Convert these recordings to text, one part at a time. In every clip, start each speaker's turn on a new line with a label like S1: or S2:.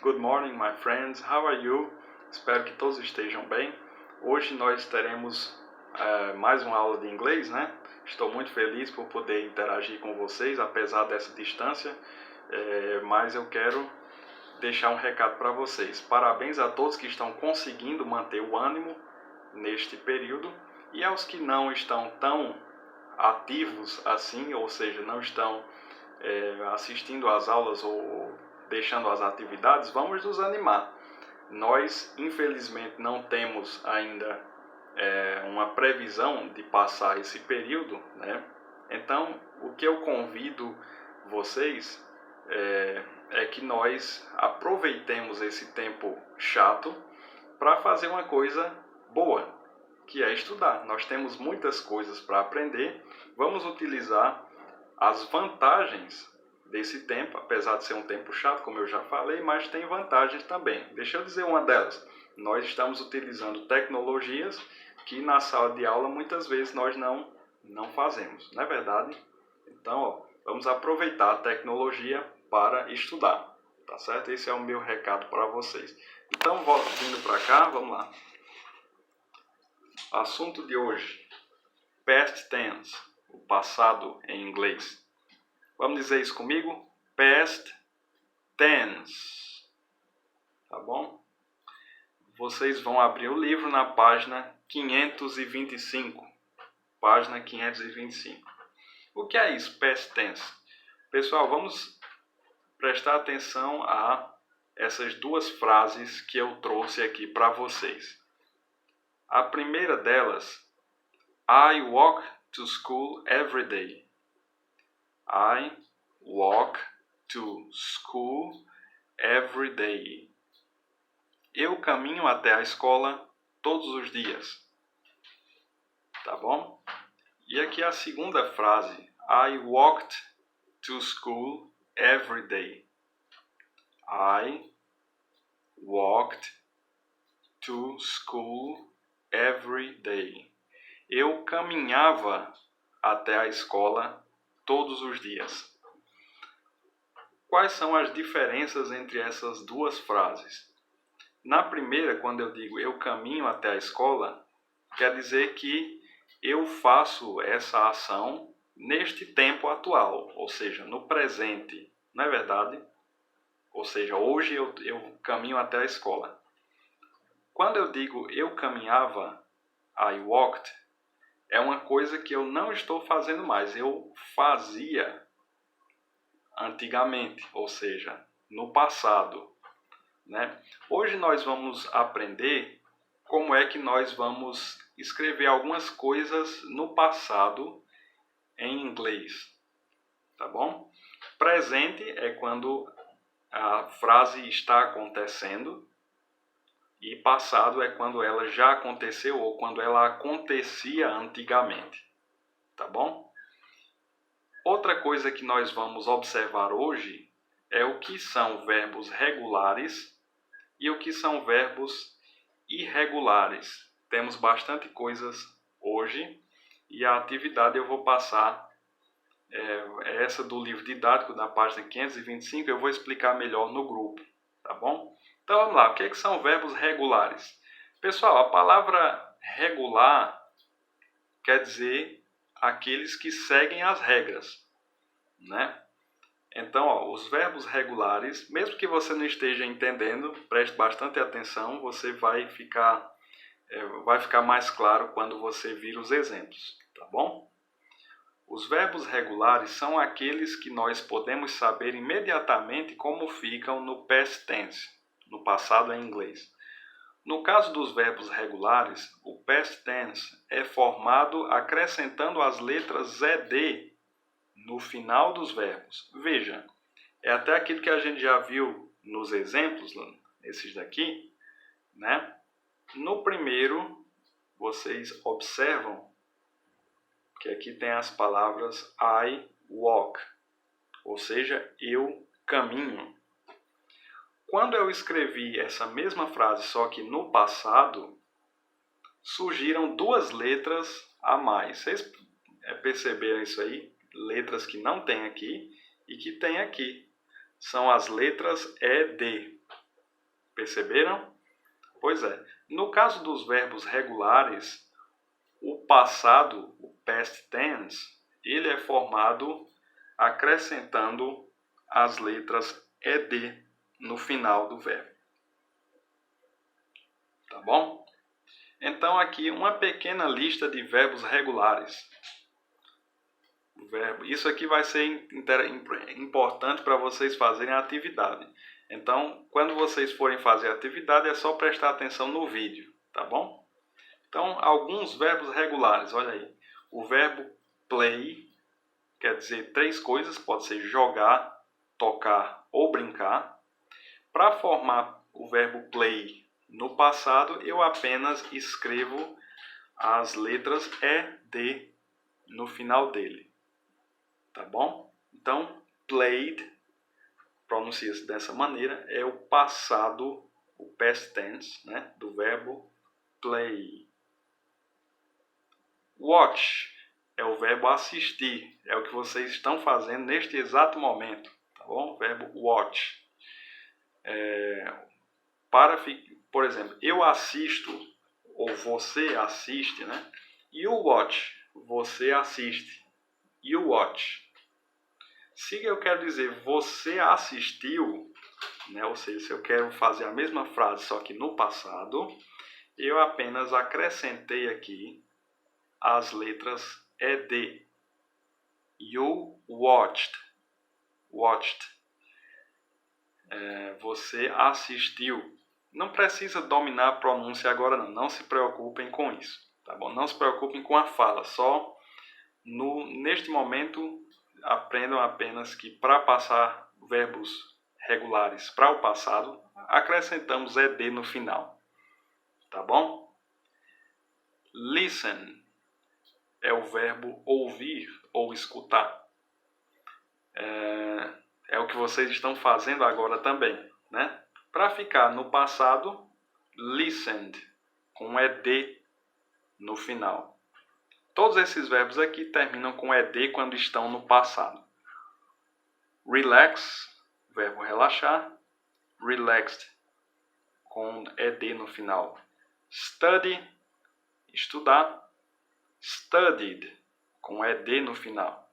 S1: Good morning, my friends. How are you? Espero que todos estejam bem. Hoje nós teremos mais uma aula de inglês, né? Estou muito feliz por poder interagir com vocês, apesar dessa distância, mas eu quero deixar um recado para vocês. Parabéns a todos que estão conseguindo manter o ânimo neste período e aos que não estão tão ativos assim, ou seja, não estão assistindo às aulas ou deixando as atividades, vamos nos animar. Nós, infelizmente, não temos ainda uma previsão de passar esse período, né? Então, o que eu convido vocês é que nós aproveitemos esse tempo chato para fazer uma coisa boa, que é estudar. Nós temos muitas coisas para aprender, vamos utilizar as vantagens desse tempo, apesar de ser um tempo chato, como eu já falei, mas tem vantagens também. Deixa eu dizer uma delas. Nós estamos utilizando tecnologias que na sala de aula muitas vezes nós não fazemos, não é verdade? Então, vamos aproveitar a tecnologia para estudar, tá certo? Esse é o meu recado para vocês. Então, vindo para cá, vamos lá. Assunto de hoje, past tense, o passado em inglês. Vamos dizer isso comigo? Past tense. Tá bom? Vocês vão abrir o livro na página 525. Página 525. O que é isso, past tense? Pessoal, vamos prestar atenção a essas duas frases que eu trouxe aqui para vocês. A primeira delas, I walk to school every day. I walk to school every day. Eu caminho até a escola todos os dias. Tá bom? E aqui a segunda frase. I walked to school every day. I walked to school every day. Eu caminhava até a escola todos os dias. Quais são as diferenças entre essas duas frases? Na primeira, quando eu digo eu caminho até a escola, quer dizer que eu faço essa ação neste tempo atual, ou seja, no presente, não é verdade? Ou seja, hoje eu caminho até a escola. Quando eu digo eu caminhava, I walked, é uma coisa que eu não estou fazendo mais, eu fazia antigamente, ou seja, no passado, né? Hoje nós vamos aprender como é que nós vamos escrever algumas coisas no passado em inglês, tá bom? Presente é quando a frase está acontecendo e passado é quando ela já aconteceu ou quando ela acontecia antigamente, tá bom? Outra coisa que nós vamos observar hoje é o que são verbos regulares e o que são verbos irregulares. Temos bastante coisas hoje e a atividade eu vou passar essa do livro didático na página 525, eu vou explicar melhor no grupo, tá bom? Então vamos lá, o que é que são verbos regulares? Pessoal, a palavra regular quer dizer aqueles que seguem as regras, né? Então, os verbos regulares, mesmo que você não esteja entendendo, preste bastante atenção, você vai ficar mais claro quando você vir os exemplos, tá bom? Os verbos regulares são aqueles que nós podemos saber imediatamente como ficam no past tense, no passado em inglês. No caso dos verbos regulares, o past tense é formado acrescentando as letras ED no final dos verbos. Veja, é até aquilo que a gente já viu nos exemplos, esses daqui, né? No primeiro, vocês observam que aqui tem as palavras I walk, ou seja, eu caminho. Quando eu escrevi essa mesma frase, só que no passado, surgiram duas letras a mais. Vocês perceberam isso aí? Letras que não tem aqui e que tem aqui. São as letras ED. Perceberam? Pois é. No caso dos verbos regulares, o passado, o past tense, ele é formado acrescentando as letras ed no final do verbo. Tá bom? Então aqui uma pequena lista de verbos regulares. Isso aqui vai ser importante para vocês fazerem a atividade. Então, quando vocês forem fazer a atividade, é só prestar atenção no vídeo, tá bom? Então, alguns verbos regulares, olha aí. O verbo play quer dizer 3 coisas, pode ser jogar, tocar ou brincar. Para formar o verbo play no passado, eu apenas escrevo as letras ED no final dele. Tá bom? Então, played, pronuncia-se dessa maneira, é o passado, o past tense, né, do verbo play. Watch é o verbo assistir, é o que vocês estão fazendo neste exato momento, tá bom? O verbo watch. Por exemplo, eu assisto, ou você assiste, né? You watch, você assiste. You watch. Se eu quero dizer você assistiu, né? Ou seja, se eu quero fazer a mesma frase, só que no passado, eu apenas acrescentei aqui as letras ED. You watched. Watched. Você assistiu. Não precisa dominar a pronúncia agora não. Não se preocupem com isso. Tá bom? Não se preocupem com a fala. Só neste momento aprendam apenas que para passar verbos regulares para o passado, acrescentamos ED no final. Tá bom? Listen é o verbo ouvir ou escutar. É o que vocês estão fazendo agora também, né? Para ficar no passado, listened, com ED no final. Todos esses verbos aqui terminam com ED quando estão no passado. Relax, verbo relaxar. Relaxed, com ED no final. Study, estudar. Studied, com ED no final.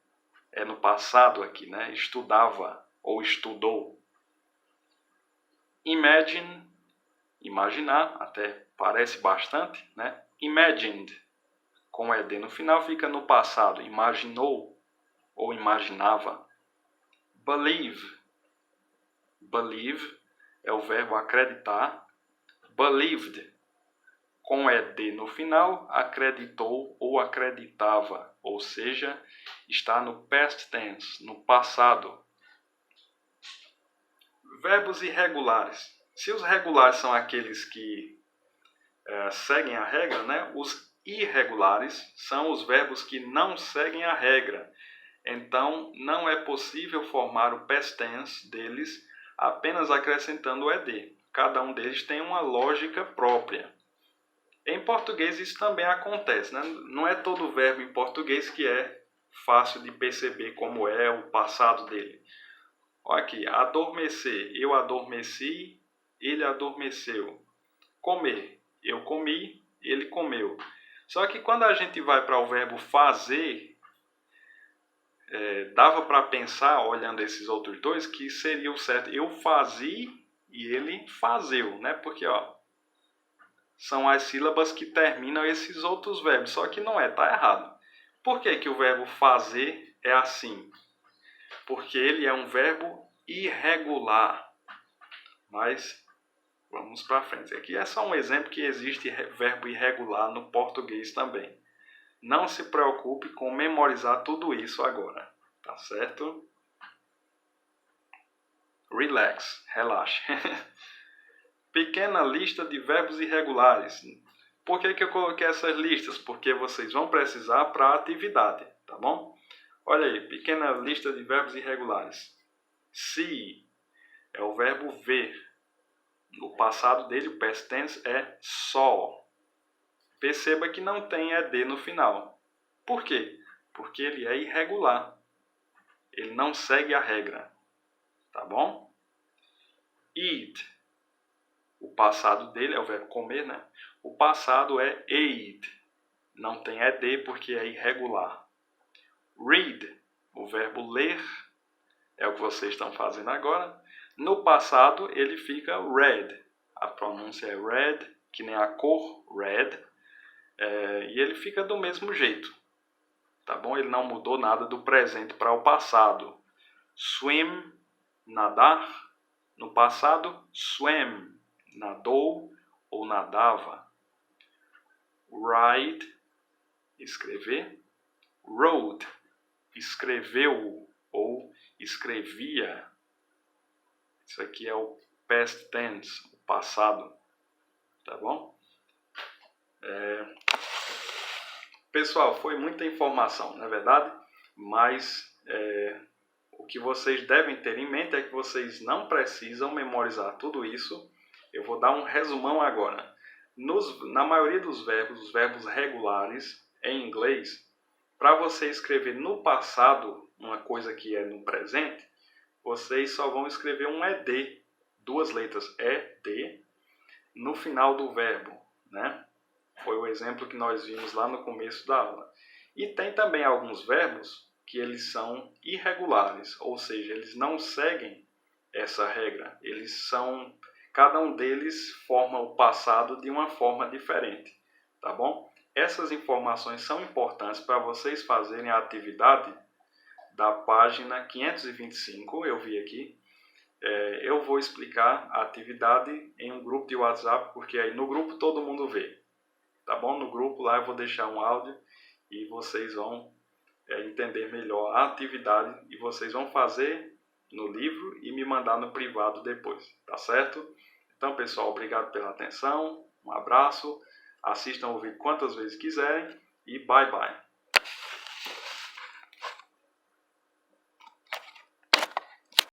S1: É no passado aqui, né? Estudava ou estudou. Imagine, imaginar, até parece bastante, né? Imagined, com ED no final, fica no passado. Imaginou ou imaginava. Believe. Believe é o verbo acreditar. Believed, com ED no final, acreditou ou acreditava. Ou seja, está no past tense, no passado. Verbos irregulares. Se os regulares são aqueles que seguem a regra, né? Os irregulares são os verbos que não seguem a regra. Então, não é possível formar o past tense deles apenas acrescentando o ED. Cada um deles tem uma lógica própria. Em português isso também acontece, né? Não é todo verbo em português que é fácil de perceber como é o passado dele. Olha aqui, adormecer, eu adormeci, ele adormeceu. Comer, eu comi, ele comeu. Só que quando a gente vai para o verbo fazer, dava para pensar, olhando esses outros dois, que seria o certo. Eu fazia e ele fazeu, né? Porque, ó, são as sílabas que terminam esses outros verbos. Só que não é, tá errado. Por que que o verbo fazer é assim? Porque ele é um verbo irregular. Mas vamos para frente. Aqui é só um exemplo que existe verbo irregular no português também. Não se preocupe com memorizar tudo isso agora, tá certo? Relax, relaxe. Pequena lista de verbos irregulares. Por que que eu coloquei essas listas? Porque vocês vão precisar para a atividade, tá bom? Olha aí, pequena lista de verbos irregulares. See é o verbo ver. O passado dele, o past tense, é saw. Perceba que não tem ED no final. Por quê? Porque ele é irregular. Ele não segue a regra. Tá bom? Eat. passado dele é o verbo comer, né? O passado é ate. Não tem ed porque é irregular. Read, o verbo ler, é o que vocês estão fazendo agora. No passado ele fica read. A pronúncia é red, que nem a cor red. E ele fica do mesmo jeito. Tá bom? Ele não mudou nada do presente para o passado. Swim, nadar. No passado, swam, nadou ou nadava. Ride, escrever. Wrote, escreveu ou escrevia. Isso aqui é o past tense, o passado. Tá bom? Pessoal, foi muita informação, não é verdade? Mas o que vocês devem ter em mente é que vocês não precisam memorizar tudo isso. Eu vou dar um resumão agora. Na maioria dos verbos, os verbos regulares em inglês, para você escrever no passado uma coisa que é no presente, vocês só vão escrever um ED, 2 letras ED, no final do verbo, né? Foi o exemplo que nós vimos lá no começo da aula. E tem também alguns verbos que eles são irregulares, ou seja, eles não seguem essa regra. Cada um deles forma o passado de uma forma diferente, tá bom? Essas informações são importantes para vocês fazerem a atividade da página 525, eu vi aqui. Eu vou explicar a atividade em um grupo de WhatsApp, porque aí no grupo todo mundo vê. Tá bom? No grupo lá eu vou deixar um áudio e vocês vão entender melhor a atividade e vocês vão fazer no livro e me mandar no privado depois, tá certo? Então, pessoal, obrigado pela atenção, um abraço, assistam o vídeo quantas vezes quiserem e bye bye!